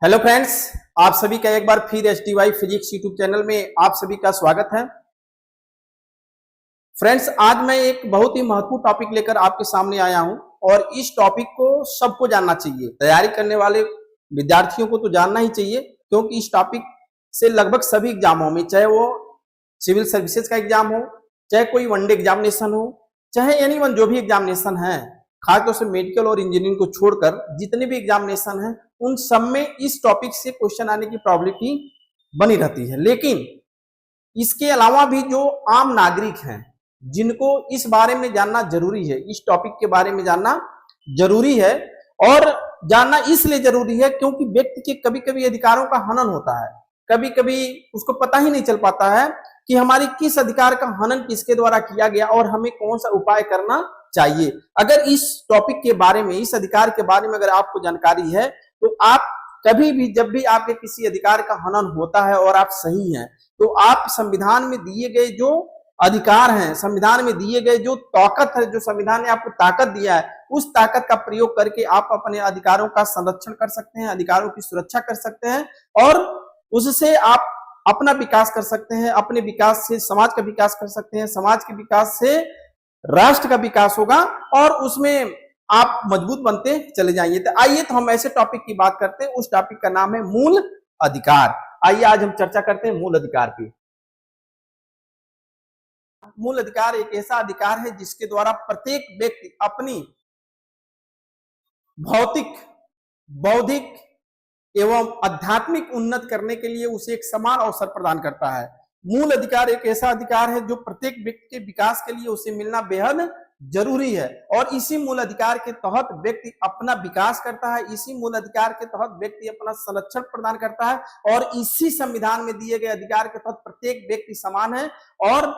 Hello friends, आप सभी का एक बार फिर STY फिजिक्स यूट्यूब चैनल में आप सभी का स्वागत है। फ्रेंड्स, आज मैं एक बहुत ही महत्वपूर्ण टॉपिक लेकर आपके सामने आया हूं और इस टॉपिक को सबको जानना चाहिए। तैयारी करने वाले विद्यार्थियों को तो जानना ही चाहिए, क्योंकि इस टॉपिक से लगभग सभी एग्जामों में, चाहे वो सिविल सर्विसेज का एग्जाम हो, चाहे कोई वनडे एग्जामिनेशन हो, चाहे एनीवन जो भी एग्जामिनेशन है, खासतौर से मेडिकल और इंजीनियरिंग को छोड़कर जितने भी एग्जामिनेशन हैं, उन सब में इस टॉपिक से क्वेश्चन आने की प्रोबेबिलिटी बनी रहती है। लेकिन इसके अलावा भी जो आम नागरिक हैं, जिनको इस बारे में जानना जरूरी है, इस टॉपिक के बारे में जानना जरूरी है, और जानना इसलिए जरूरी है क्योंकि व्यक्ति के कभी कभी अधिकारों का हनन होता है। कभी कभी उसको पता ही नहीं चल पाता है कि हमारी किस अधिकार का हनन किसके द्वारा किया गया और हमें कौन सा उपाय करना चाहिए। अगर इस टॉपिक के बारे में, इस अधिकार के बारे में अगर आपको जानकारी है, तो आप कभी भी, जब भी आपके किसी अधिकार का हनन होता है और आप सही हैं, तो आप संविधान में दिए गए जो अधिकार हैं, संविधान में दिए गए जो ताकत है, जो संविधान ने आपको ताकत दिया है, उस ताकत का प्रयोग करके आप अपने अधिकारों का संरक्षण कर सकते हैं, अधिकारों की सुरक्षा कर सकते हैं, और उससे आप अपना विकास कर सकते हैं। अपने विकास से समाज का विकास कर सकते हैं, समाज के विकास से राष्ट्र का विकास होगा और उसमें आप मजबूत बनते चले जाएंगे। तो आइए, तो हम ऐसे टॉपिक की बात करते हैं। उस टॉपिक का नाम है मूल अधिकार। आइए आज हम चर्चा करते हैं मूल अधिकार की। मूल अधिकार एक ऐसा अधिकार है जिसके द्वारा प्रत्येक व्यक्ति अपनी भौतिक, बौद्धिक एवं आध्यात्मिक उन्नत करने के लिए उसे एक समान अवसर प्रदान करता है। मूल अधिकार एक ऐसा अधिकार है जो प्रत्येक व्यक्ति के विकास के लिए उसे मिलना बेहद जरूरी है, और इसी मूल अधिकार के तहत व्यक्ति अपना विकास करता है, इसी मूल अधिकार के तहत व्यक्ति अपना संरक्षण प्रदान करता है, और इसी संविधान में दिए गए अधिकार के तहत प्रत्येक व्यक्ति समान है और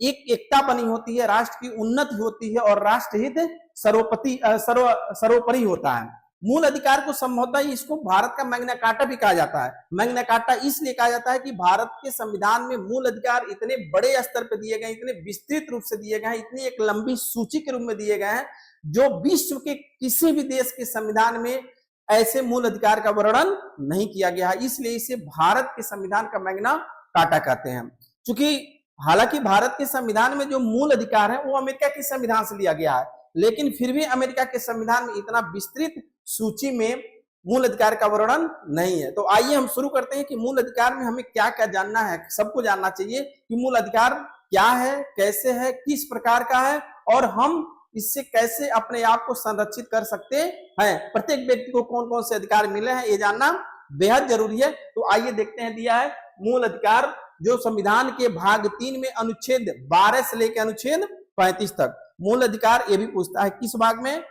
एक एकता बनी होती है, राष्ट्र की उन्नति होती है और राष्ट्रहित सर्वोपरि होता है। मूल अधिकार को संभवतः इसको भारत का मैग्ना कार्टा भी कहा जाता है। मैग्ना कार्टा इसलिए कहा जाता है कि भारत के संविधान में मूल अधिकार इतने बड़े स्तर पर दिए गए, इतने विस्तृत रूप से दिए गए हैं, इतनी एक लंबी सूची के रूप में दिए गए हैं, जो विश्व के किसी भी देश के संविधान में ऐसे मूल अधिकार का वर्णन नहीं किया गया है। इसलिए इसे भारत के संविधान का मैग्ना कार्टा कहते हैं। चूंकि हालांकि भारत के संविधान में जो मूल अधिकार है वो अमेरिका के संविधान से लिया गया है, लेकिन फिर भी अमेरिका के संविधान में इतना विस्तृत सूची में मूल अधिकार का वर्णन नहीं है। तो आइए हम शुरू करते हैं कि मूल अधिकार में हमें क्या क्या जानना है। सबको जानना चाहिए कि मूल अधिकार क्या है, कैसे है, किस प्रकार का है, और हम इससे कैसे अपने आप को संरक्षित कर सकते हैं। प्रत्येक व्यक्ति को कौन कौन से अधिकार मिले हैं, ये जानना बेहद जरूरी है। तो आइए देखते हैं। दिया है मूल अधिकार, जो संविधान के भाग 3 में अनुच्छेद 12 से लेकर अनुच्छेद 35 तक। मूल अधिकार ये भी पूछता है किस भाग में,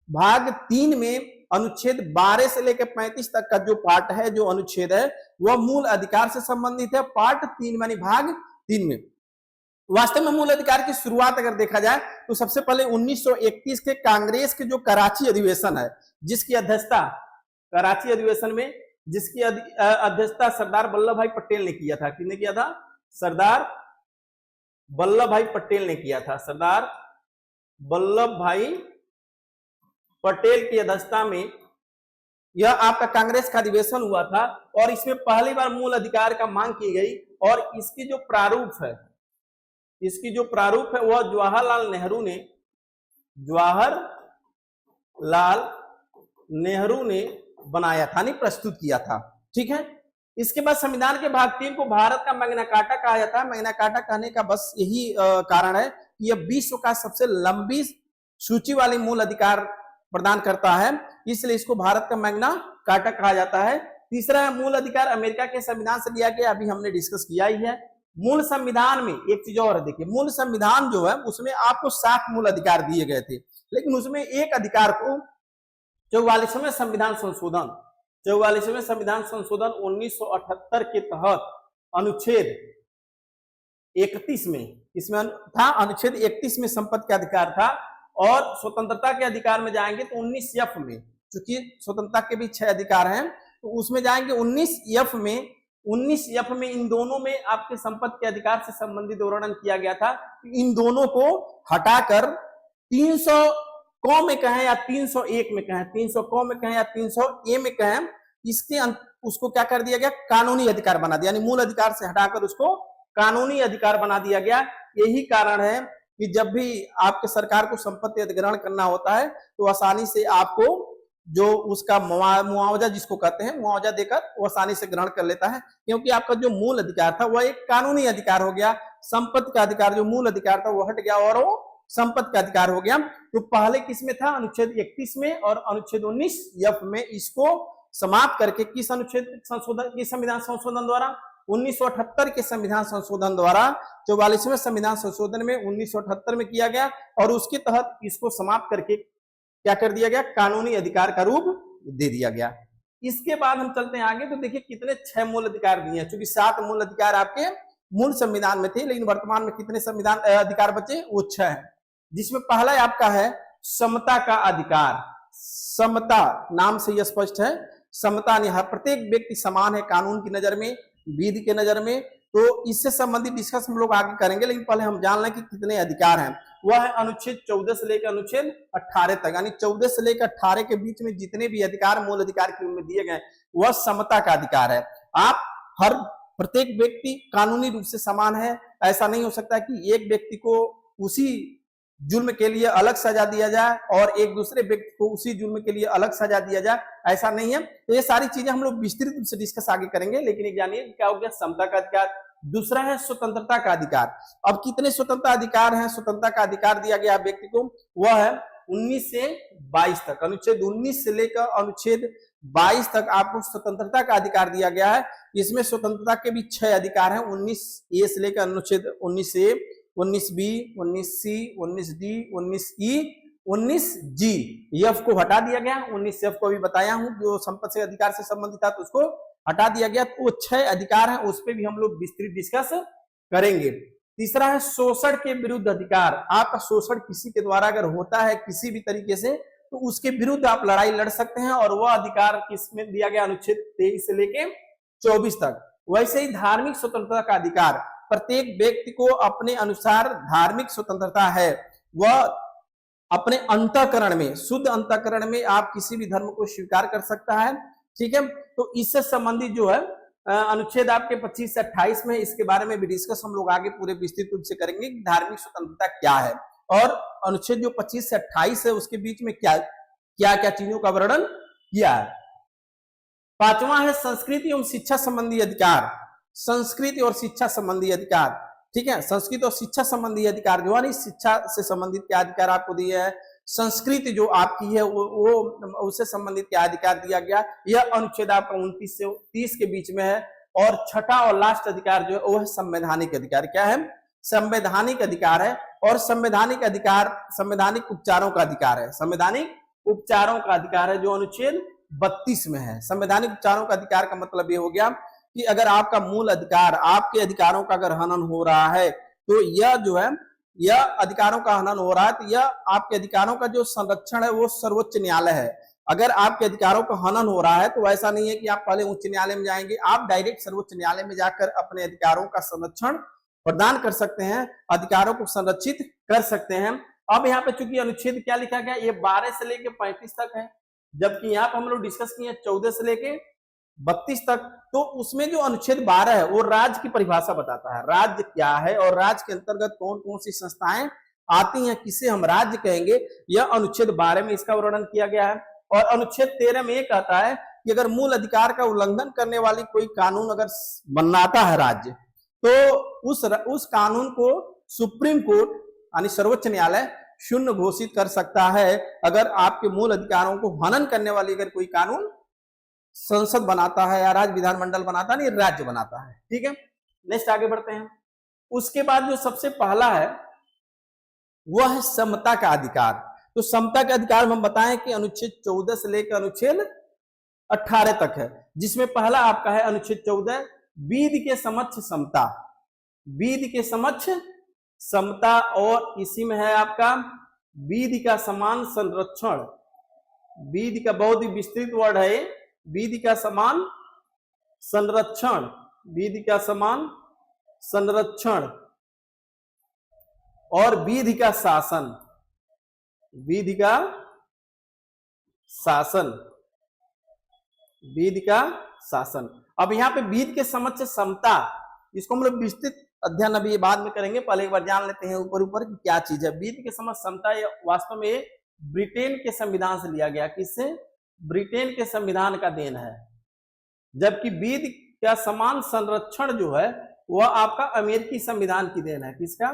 भाग 3 में अनुच्छेद 12 से लेकर 35 तक का जो पार्ट है, जो अनुच्छेद है, वह मूल अधिकार से संबंधित है। पार्ट 3 यानी भाग 3 में वास्तव में मूल अधिकार की शुरुआत अगर देखा जाए तो सबसे पहले 1931 के कांग्रेस के जो कराची अधिवेशन है, जिसकी अध्यक्षता कराची अधिवेशन में जिसकी अध्यक्षता सरदार वल्लभ भाई पटेल ने किया था। किसने किया था? सरदार वल्लभ भाई पटेल ने किया था। सरदार वल्लभ भाई पटेल की अध्यक्षता में यह आपका कांग्रेस का अधिवेशन हुआ था, और इसमें पहली बार मूल अधिकार का मांग की गई। और इसकी जो प्रारूप है वह जवाहरलाल नेहरू ने बनाया था, नहीं प्रस्तुत किया था। ठीक है। इसके बाद संविधान के भाग 3 को भारत का मैग्ना कार्टा कहा जाता है। मैग्ना कार्टा कहने का बस यही कारण है कि यह विश्व का सबसे लंबी सूची वाली मूल अधिकार प्रदान करता है, इसलिए इसको भारत का मैग्ना कार्टा कहा जाता है। तीसरा है मूल अधिकार अमेरिका के संविधान से लिया गया, अभी हमने डिस्कस किया ही है। मूल संविधान में एक चीज और है, देखिए, मूल संविधान जो है उसमें आपको 7 मूल अधिकार दिए गए थे, लेकिन उसमें एक अधिकार को 44वें संविधान संशोधन 1978 के तहत अनुच्छेद 31 में, इसमें था अनुच्छेद 31 में संपत्ति का अधिकार था। और स्वतंत्रता के अधिकार में जाएंगे तो 19F में, चूंकि स्वतंत्रता के भी 6 अधिकार हैं, तो उसमें जाएंगे 19F में इन दोनों में आपके संपत्ति के अधिकार से संबंधित वर्णन किया गया था। इन दोनों को हटाकर 300 क में कहें या 301 में कहें, 300 क में कहें या 300 ए में कहें, उसको क्या कर दिया गया, कानूनी अधिकार बना दिया, यानी मूल अधिकार से हटाकर उसको कानूनी अधिकार बना दिया गया। यही कारण है कि जब भी आपके सरकार को संपत्ति अधिग्रहण करना होता है तो आसानी से आपको जो उसका मुआवजा जिसको कहते हैं, मुआवजा देकर वो आसानी से ग्रहण कर लेता है, क्योंकि आपका जो मूल अधिकार था वह एक कानूनी अधिकार हो गया। संपत्ति का अधिकार, जो मूल अधिकार था, वो हट गया और वो संपत्ति का अधिकार हो गया। तो पहले किसमें था, अनुच्छेद 31 में, और अनुच्छेद 19F में इसको समाप्त करके किस अनुच्छेद संशोधन, किस संविधान संशोधन द्वारा, 1978 के संविधान संशोधन द्वारा, 44वें संविधान संशोधन में 1978 में किया गया, और उसके तहत इसको समाप्त करके क्या कर दिया गया, कानूनी अधिकार का रूप दे दिया गया। इसके बाद हम चलते हैं आगे, तो देखिए कितने 6 मूल अधिकार दिए हैं, क्योंकि 7 मूल अधिकार आपके मूल संविधान में थे, लेकिन वर्तमान में कितने संविधान अधिकार बचे, वो 6 है। जिसमें पहला आपका है समता का अधिकार। समता नाम से यह स्पष्ट है, समता नहीं, प्रत्येक व्यक्ति समान है कानून की नजर में, विधि के नजर में। तो इससे संबंधित डिस्कस हम लोग आगे करेंगे, लेकिन पहले हम जान लें कि कितने अधिकार हैं। वह है अनुच्छेद 14 से लेकर अनुच्छेद 18 तक, यानी 14 से लेकर 18 के बीच में जितने भी अधिकार मूल अधिकार के रूप में दिए गए, वह समता का अधिकार है। आप हर प्रत्येक व्यक्ति कानूनी रूप से समान है। ऐसा नहीं हो सकता कि एक व्यक्ति को उसी जुर्म के लिए अलग सजा दिया जाए और एक दूसरे व्यक्ति को उसी जुर्म के लिए अलग सजा दिया जाए, ऐसा नहीं है। तो ये सारी चीजें हम लोग विस्तृत रूप से डिस्कस आगे करेंगे, लेकिन एक जानिए क्या हो गया, समता का अधिकार। दूसरा है स्वतंत्रता का अधिकार। अब कितने स्वतंत्रता अधिकार हैं, स्वतंत्रता का अधिकार दिया गया व्यक्ति को, वह है 19 से 22 तक। अनुच्छेद 19 से लेकर अनुच्छेद 22 तक आपको स्वतंत्रता का अधिकार दिया गया है। इसमें स्वतंत्रता के भी 6 अधिकार हैं, 19A से लेकर अनुच्छेद 19A, 19B, 19C, 19D, 19E, 19G। F को हटा दिया गया, 19F को भी बताया हूं, जो संपत्ति अधिकार से संबंधित था तो उसको हटा दिया गया। तो 6 अधिकार हैं, उस पर भी हम लोग विस्तृत डिस्कस करेंगे। तीसरा है शोषण के विरुद्ध अधिकार। आपका शोषण किसी के द्वारा अगर होता है किसी भी तरीके से, तो उसके विरुद्ध आप लड़ाई लड़ सकते हैं, और वह अधिकार किसमें दिया गया, अनुच्छेद 23 से लेके 24 तक। वैसे ही धार्मिक स्वतंत्रता का अधिकार, प्रत्येक व्यक्ति को अपने अनुसार धार्मिक स्वतंत्रता है। वह अपने अंतःकरण में, शुद्ध अंतःकरण में आप किसी भी धर्म को स्वीकार कर सकता है, ठीक है। तो इससे संबंधित जो है अनुच्छेद आपके 25 से 28 में, इसके बारे में भी डिस्कस हम लोग आगे पूरे विस्तृत रूप से करेंगे कि धार्मिक स्वतंत्रता क्या है, और अनुच्छेद जो 25 से 28 है उसके बीच में क्या क्या क्या चीजों का वर्णन किया है। पांचवा है संस्कृति एवं शिक्षा संबंधी अधिकार। संस्कृति और शिक्षा संबंधी अधिकार, ठीक है। संस्कृति और शिक्षा संबंधी अधिकार जो है, शिक्षा से संबंधित क्या अधिकार आपको दिए हैं, संस्कृति जो आपकी है वो उससे संबंधित क्या अधिकार दिया गया, यह अनुच्छेद आपका 29 से 30 के बीच में है। और छठा और लास्ट अधिकार जो है वो है संवैधानिक अधिकार। क्या है, संवैधानिक अधिकार है। और संवैधानिक अधिकार संवैधानिक उपचारों का अधिकार है, संवैधानिक उपचारों का अधिकार है, जो अनुच्छेद 32 में है। संवैधानिक उपचारों का अधिकार का मतलब ये हो गया कि अगर आपका मूल अधिकार, आपके अधिकारों का अगर हनन हो रहा है, तो यह जो है, यह अधिकारों का हनन हो रहा है, तो यह आपके अधिकारों का जो संरक्षण है वो सर्वोच्च न्यायालय है। अगर आपके अधिकारों का हनन हो रहा है तो ऐसा नहीं है कि आप पहले उच्च न्यायालय में जाएंगे, आप डायरेक्ट सर्वोच्च न्यायालय में जाकर अपने अधिकारों का संरक्षण प्रदान कर सकते हैं, अधिकारों को संरक्षित कर सकते हैं। अब यहाँ पे चूंकि अनुच्छेद क्या लिखा गया, ये 12 से लेके 35 तक है, जबकि यहाँ पे हम लोग डिस्कस किए 14 से लेके 32 तक। तो उसमें जो अनुच्छेद 12 है वो राज्य की परिभाषा बताता है, राज्य क्या है और राज्य के अंतर्गत कौन कौन सी संस्थाएं आती हैं, किसे हम राज्य कहेंगे, यह अनुच्छेद 12 में इसका वर्णन किया गया है। और अनुच्छेद 13 में यह कहता है कि अगर मूल अधिकार का उल्लंघन करने वाली कोई कानून अगर बनाता है राज्य, तो उस कानून को सुप्रीम कोर्ट यानी सर्वोच्च न्यायालय शून्य घोषित कर सकता है, अगर आपके मूल अधिकारों को हनन करने वाली अगर कोई कानून संसद बनाता है या राज्य विधानमंडल बनाता है, नहीं राज्य बनाता है, ठीक है। नेक्स्ट आगे बढ़ते हैं। उसके बाद जो सबसे पहला है वह है समता का अधिकार। तो समता के अधिकार में हम बताएं कि अनुच्छेद 14 से लेकर अनुच्छेद 18 तक है, जिसमें पहला आपका है अनुच्छेद 14, विधि के समक्ष समता। विधि के समक्ष समता, और इसी में है आपका विधि का समान संरक्षण। विधि का बहुत ही विस्तृत वर्ड है, विधि का समान संरक्षण, विधि का समान संरक्षण, और विधि का शासन, विधि का शासन। विधि का शासन। अब यहाँ पे विधि के समक्ष समता, इसको हम लोग विस्तृत अध्ययन अभी बाद में करेंगे, पहले एक बार जान लेते हैं ऊपर ऊपर कि क्या चीज है विधि के समक्ष समता। ये वास्तव में ब्रिटेन के संविधान से लिया गया। किससे? ब्रिटेन के संविधान का देन है। जबकि विधि का समान संरक्षण जो है वह आपका अमेरिकी संविधान की देन है। किसका?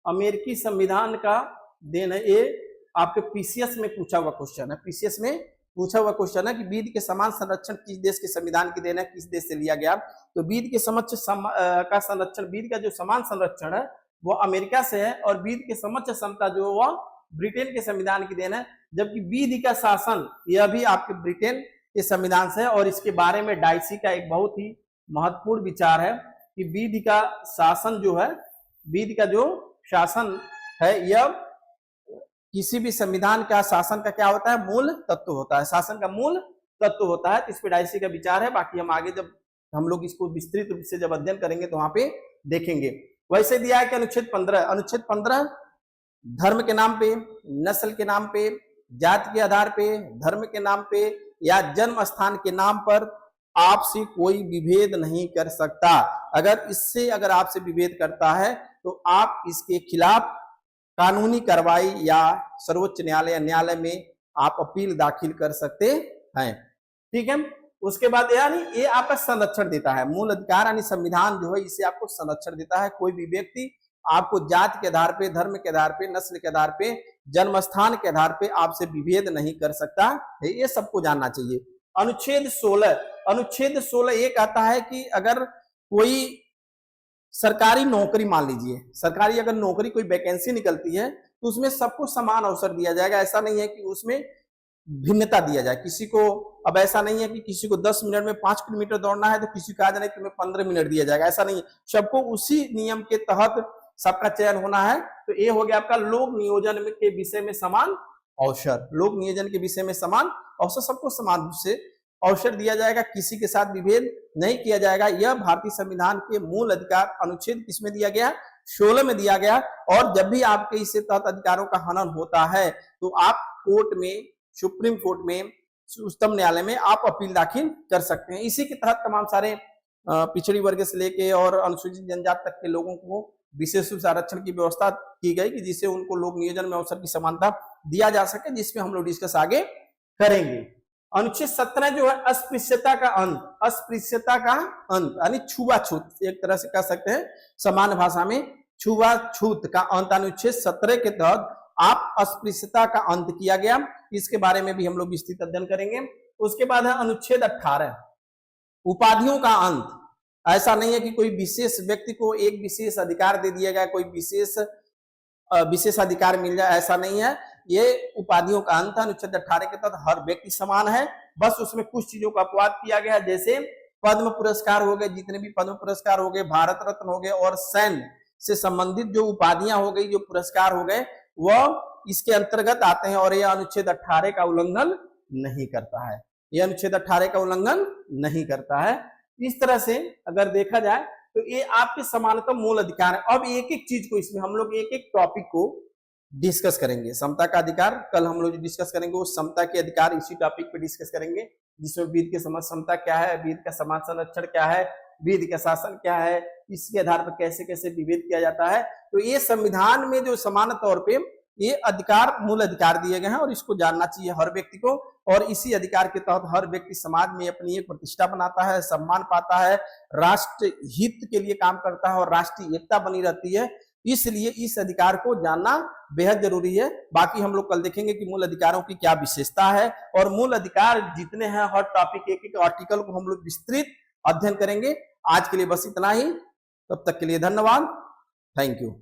अमेरिकी संविधान का देन है। ये आपके पीसीएस में पूछा हुआ क्वेश्चन है। पीसीएस में पूछा हुआ क्वेश्चन है कि विधि के समान संरक्षण किस देश के संविधान की देन है, किस देश से लिया गया। तो विधि के समक्ष का संरक्षण, विधि का जो समान संरक्षण है वो अमेरिका से है, और विधि के समक्ष समता जो वह ब्रिटेन के संविधान की देन है। जबकि विधि का शासन यह भी आपके ब्रिटेन के संविधान से है। और इसके बारे में डाइसी का एक बहुत ही महत्वपूर्ण विचार है कि विधि का शासन जो है, विधि का जो शासन है यह किसी भी संविधान का शासन का क्या होता है? मूल तत्व होता है। शासन का मूल तत्व होता है। इस पे डाइसी का विचार है। बाकी हम आगे जब हम लोग इसको विस्तृत रूप से जब अध्ययन करेंगे तो वहां पे देखेंगे। वैसे दिया है कि अनुच्छेद 15, अनुच्छेद 15 धर्म के नाम पे, नस्ल के नाम पे, जाति के आधार पे, धर्म के नाम पे या जन्म स्थान के नाम पर आपसे कोई विभेद नहीं कर सकता। अगर आपसे विभेद करता है तो आप इसके खिलाफ कानूनी कार्रवाई या सर्वोच्च न्यायालय या न्यायालय में आप अपील दाखिल कर सकते हैं। ठीक है। उसके बाद यानी ये आपका संरक्षण देता है। मूल अधिकार यानी संविधान जो है इसे आपको संरक्षण देता है। कोई भी व्यक्ति आपको जाति के आधार पे, धर्म के आधार पे, नस्ल के आधार पे, जन्म स्थान के आधार पे आपसे विभेद नहीं कर सकता है। ये सबको जानना चाहिए। अनुच्छेद 16, अनुच्छेद 16 ये कहता है कि अगर कोई सरकारी नौकरी, मान लीजिए सरकारी अगर नौकरी कोई वैकेंसी निकलती है तो उसमें सबको समान अवसर दिया जाएगा। ऐसा नहीं है कि उसमें भिन्नता दिया जाए किसी को। अब ऐसा नहीं है कि किसी को 10 मिनट में 5 किलोमीटर दौड़ना है तो किसी को आज नहीं तुम्हें 15 मिनट दिया जाएगा। ऐसा नहीं है। सबको उसी नियम के तहत सबका चयन होना है। तो ये हो गया आपका लोक नियोजन के विषय में समान अवसर। लोक नियोजन के विषय में समान अवसर, सबको समान रूप से अवसर दिया जाएगा, किसी के साथ विभेद नहीं किया जाएगा। यह भारतीय संविधान के मूल अधिकार अनुच्छेद किसमें दिया गया? 16 में दिया गया। और जब भी आपके इससे तहत अधिकारों का हनन होता है तो आप कोर्ट में, सुप्रीम कोर्ट में, उच्चतम न्यायालय में आप अपील दाखिल कर सकते हैं। इसी के तहत तमाम सारे पिछड़ी वर्ग से लेके और अनुसूचित जनजाति तक के लोगों को विशेष रूप से आरक्षण की व्यवस्था की गई कि जिससे उनको लोक नियोजन में अवसर की समानता दिया जा सके, जिसमें हम लोग डिस्कस आगे करेंगे। अनुच्छेद 17 जो है अस्पृश्यता का अंत, अस्पृश्यता का अंत यानी छुआछूत, एक तरह से कह सकते हैं सामान्य भाषा में छुआछूत का अंत। अनुच्छेद 17 के तहत आप अस्पृश्यता का अंत किया गया। इसके बारे में भी हम लोग विस्तृत अध्ययन करेंगे। उसके बाद है अनुच्छेद 18 उपाधियों का अंत। ऐसा नहीं है कि कोई विशेष व्यक्ति को एक विशेष अधिकार दे दिया गया, कोई विशेष अधिकार मिल जाए, ऐसा नहीं है। ये उपाधियों का अंत है। अनुच्छेद 18 के तहत हर व्यक्ति समान है। बस उसमें कुछ चीजों का अपवाद किया गया, जैसे पद्म पुरस्कार हो गए, जितने भी पद्म पुरस्कार हो गए, भारत रत्न हो गए, और सैन्य से संबंधित जो उपाधियां हो गई, जो पुरस्कार हो गए, वह इसके अंतर्गत आते हैं और यह अनुच्छेद 18 का उल्लंघन नहीं करता है। यह अनुच्छेद 18 का उल्लंघन नहीं करता है। इस तरह से अगर देखा जाए तो ये आपके समानतम मूल अधिकार है। अब एक एक चीज को इसमें हम लोग एक एक टॉपिक को डिस्कस करेंगे। समता का अधिकार कल हम लोग डिस्कस करेंगे, वो समता के अधिकार इसी टॉपिक पे डिस्कस करेंगे, जिसमें विधि के समक्ष समता क्या है, विधि का समान संरक्षण क्या है, विधि का शासन क्या है, इसके आधार पर कैसे कैसे विभेद किया जाता है। तो ये संविधान में जो समान तौर पे ये अधिकार, मूल अधिकार दिए गए हैं और इसको जानना चाहिए हर व्यक्ति को। और इसी अधिकार के तहत हर व्यक्ति समाज में अपनी एक प्रतिष्ठा बनाता है, सम्मान पाता है, राष्ट्र हित के लिए काम करता है और राष्ट्रीय एकता बनी रहती है। इसलिए इस अधिकार को जानना बेहद जरूरी है। बाकी हम लोग कल देखेंगे कि मूल अधिकारों की क्या विशेषता है और मूल अधिकार जितने हैं हर टॉपिक एक एक आर्टिकल को हम लोग विस्तृत अध्ययन करेंगे। आज के लिए बस इतना ही। तब तक के लिए धन्यवाद। Thank you.